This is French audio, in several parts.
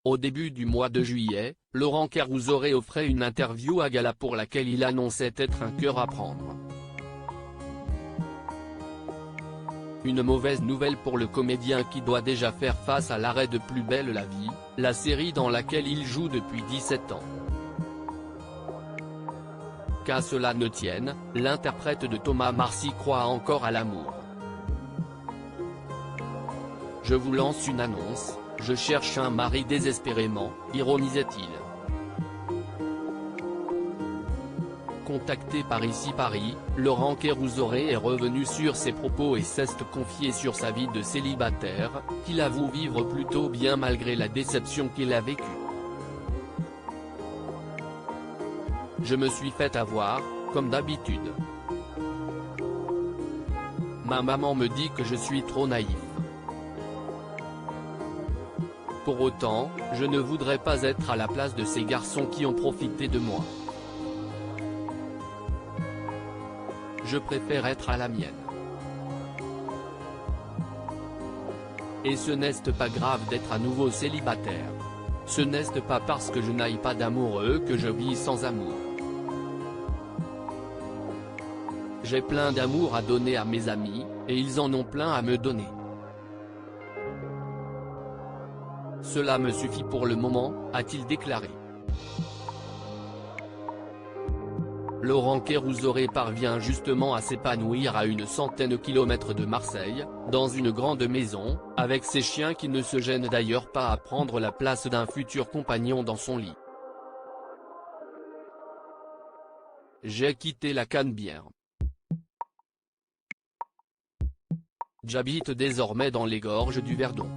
Au début du mois de juillet, Laurent Carousore offrait une interview à Gala pour laquelle il annonçait être un cœur à prendre. Une mauvaise nouvelle pour le comédien qui doit déjà faire face à l'arrêt de Plus belle la vie, la série dans laquelle il joue depuis 17 ans. Qu'à cela ne tienne, l'interprète de Thomas Marcy croit encore à l'amour. Je vous lance une annonce, je cherche un mari désespérément, ironisait-il. Contacté par Ici Paris, Laurent Carousore est revenu sur ses propos et s'est confié sur sa vie de célibataire, qu'il avoue vivre plutôt bien malgré la déception qu'il a vécue. Je me suis fait avoir, comme d'habitude. Ma maman me dit que je suis trop naïf. Pour autant, je ne voudrais pas être à la place de ces garçons qui ont profité de moi. Je préfère être à la mienne. Et ce n'est pas grave d'être à nouveau célibataire. Ce n'est pas parce que je n'aille pas d'amoureux que je vis sans amour. J'ai plein d'amour à donner à mes amis, et ils en ont plein à me donner. Cela me suffit pour le moment, a-t-il déclaré. Laurent Carousore parvient justement à s'épanouir à une centaine de kilomètres de Marseille, dans une grande maison, avec ses chiens qui ne se gênent d'ailleurs pas à prendre la place d'un futur compagnon dans son lit. J'ai quitté la Canebière. J'habite désormais dans les gorges du Verdon.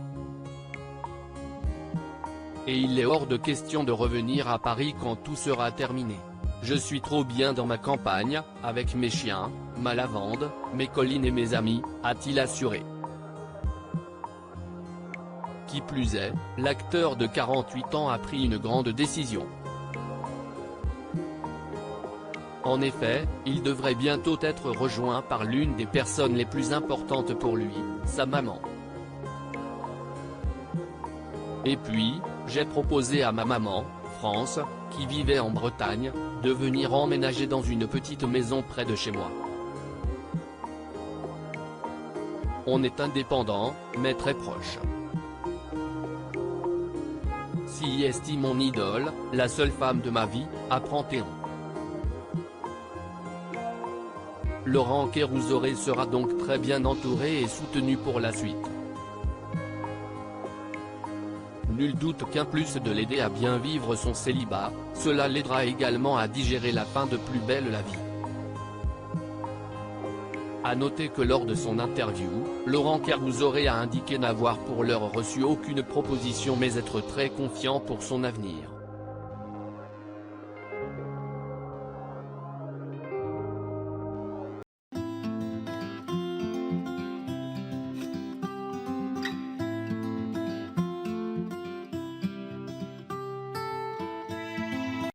Et il est hors de question de revenir à Paris quand tout sera terminé. Je suis trop bien dans ma campagne, avec mes chiens, ma lavande, mes collines et mes amis, a-t-il assuré. Qui plus est, l'acteur de 48 ans a pris une grande décision. En effet, il devrait bientôt être rejoint par l'une des personnes les plus importantes pour lui, sa maman. Et puis, j'ai proposé à ma maman, France, qui vivait en Bretagne, de venir emménager dans une petite maison près de chez moi. On est indépendant, mais très proche. Si est mon idole, la seule femme de ma vie, apprend Théon. Laurent Carousore sera donc très bien entouré et soutenu pour la suite. Nul doute qu'en plus de l'aider à bien vivre son célibat, cela l'aidera également à digérer la fin de Plus belle la vie. A noter que lors de son interview, Laurent Carousore a indiqué n'avoir pour l'heure reçu aucune proposition mais être très confiant pour son avenir.